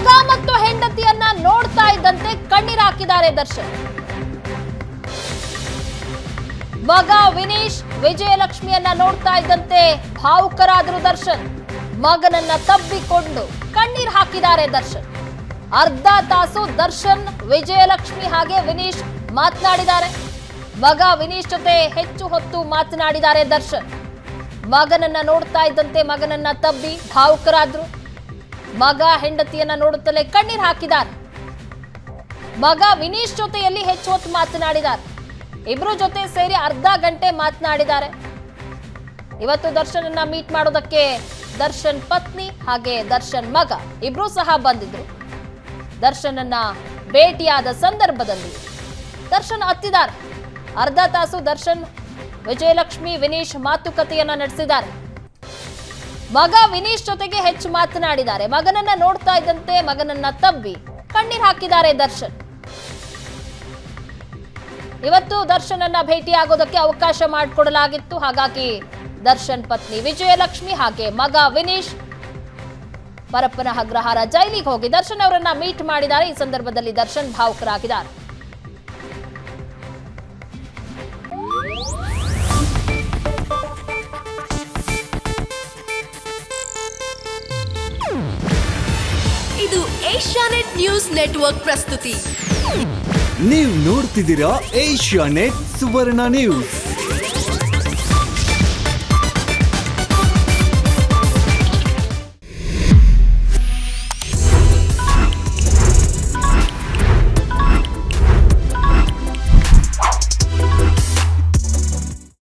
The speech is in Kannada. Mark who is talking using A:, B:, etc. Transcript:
A: ಮಗ ಮತ್ತು ಹೆಂಡತಿಯನ್ನ ನೋಡ್ತಾ ಇದ್ದಂತೆ ಕಣ್ಣೀರು ಹಾಕಿದ್ದಾರೆ ದರ್ಶನ್. ಮಗ ವಿನೀಶ್ ವಿಜಯಲಕ್ಷ್ಮಿಯನ್ನ ನೋಡ್ತಾ ಇದ್ದಂತೆ ಭಾವುಕರಾದರು ದರ್ಶನ್. ಮಗನನ್ನ ತಬ್ಬಿಕೊಂಡು ಕಣ್ಣೀರು ಹಾಕಿದ್ದಾರೆ ದರ್ಶನ್. ಅರ್ಧ ತಾಸು ದರ್ಶನ್ ವಿಜಯಲಕ್ಷ್ಮಿ ಹಾಗೆ ವಿನೀಶ್ ಮಾತನಾಡಿದ್ದಾರೆ. ಮಗ ವಿನೀಶ್ ಜೊತೆ ಹೆಚ್ಚು ಹೊತ್ತು ಮಾತನಾಡಿದ್ದಾರೆ ದರ್ಶನ್. ಮಗನನ್ನ ನೋಡ್ತಾ ಇದ್ದಂತೆ ಮಗನನ್ನ ತಬ್ಬಿ ಭಾವುಕರಾದ್ರು. ಮಗ ಹೆಂಡತಿಯನ್ನ ನೋಡುತ್ತಲೇ ಕಣ್ಣೀರು ಹಾಕಿದ್ದಾರೆ. ಮಗ ವಿನೀಶ್ ಜೊತೆಯಲ್ಲಿ ಹೆಚ್ಚು ಹೊತ್ತು ಮಾತನಾಡಿದ್ದಾರೆ. ಇಬ್ರು ಜೊತೆ ಸೇರಿ ಅರ್ಧ ಗಂಟೆ ಮಾತನಾಡಿದ್ದಾರೆ. ಇವತ್ತು ದರ್ಶನನ್ನ ಮೀಟ್ ಮಾಡೋದಕ್ಕೆ ದರ್ಶನ್ ಪತ್ನಿ ಹಾಗೆ ದರ್ಶನ್ ಮಗ ಇಬ್ರು ಸಹ ಬಂದಿದ್ರು. ದರ್ಶನನ್ನ ಭೇಟಿಯಾದ ಸಂದರ್ಭದಲ್ಲಿ ದರ್ಶನ್ ಅತ್ತಿದ್ದಾರೆ. ಅರ್ಧ ತಾಸು ದರ್ಶನ್ ವಿಜಯಲಕ್ಷ್ಮಿ ವಿನೀಶ್ ಮಾತುಕತೆಯನ್ನ ನಡೆಸಿದ್ದಾರೆ. ಮಗ ವಿನೀಶ್ ಜೊತೆಗೆ ಹೆಚ್ಚು ಮಾತನಾಡಿದ್ದಾರೆ. ಮಗನನ್ನ ನೋಡ್ತಾ ಇದ್ದಂತೆ ಮಗನನ್ನ ತಬ್ಬಿ ಕಣ್ಣೀರು ಹಾಕಿದ್ದಾರೆ ದರ್ಶನ್. ಇವತ್ತು ದರ್ಶನನ್ನ ಭೇಟಿಯಾಗೋದಕ್ಕೆ ಅವಕಾಶ ಮಾಡಿಕೊಡಲಾಗಿತ್ತು. ಹಾಗಾಗಿ ದರ್ಶನ್ ಪತ್ನಿ ವಿಜಯಲಕ್ಷ್ಮಿ ಹಾಗೆ ಮಗ ವಿನೀಶ್ ಪರಪ್ಪನ ಅಗ್ರಹಾರ ಜೈಲಿಗೆ ಹೋಗಿ ದರ್ಶನ್ ಅವರನ್ನ ಮೀಟ್ ಮಾಡಿದ್ದಾರೆ. ಈ ಸಂದರ್ಭದಲ್ಲಿ ದರ್ಶನ್ ಭಾವುಕರಾಗಿದ್ದಾರೆ.
B: ಇದು ಏಷ್ಯಾನೆಟ್ ನ್ಯೂಸ್ ನೆಟ್ವರ್ಕ್ ಪ್ರಸ್ತುತಿ.
C: ನೀವು ನೋಡ್ತಿದ್ದೀರಾ ಏಷ್ಯಾನೆಟ್ ಸುವರ್ಣ ನ್ಯೂಸ್.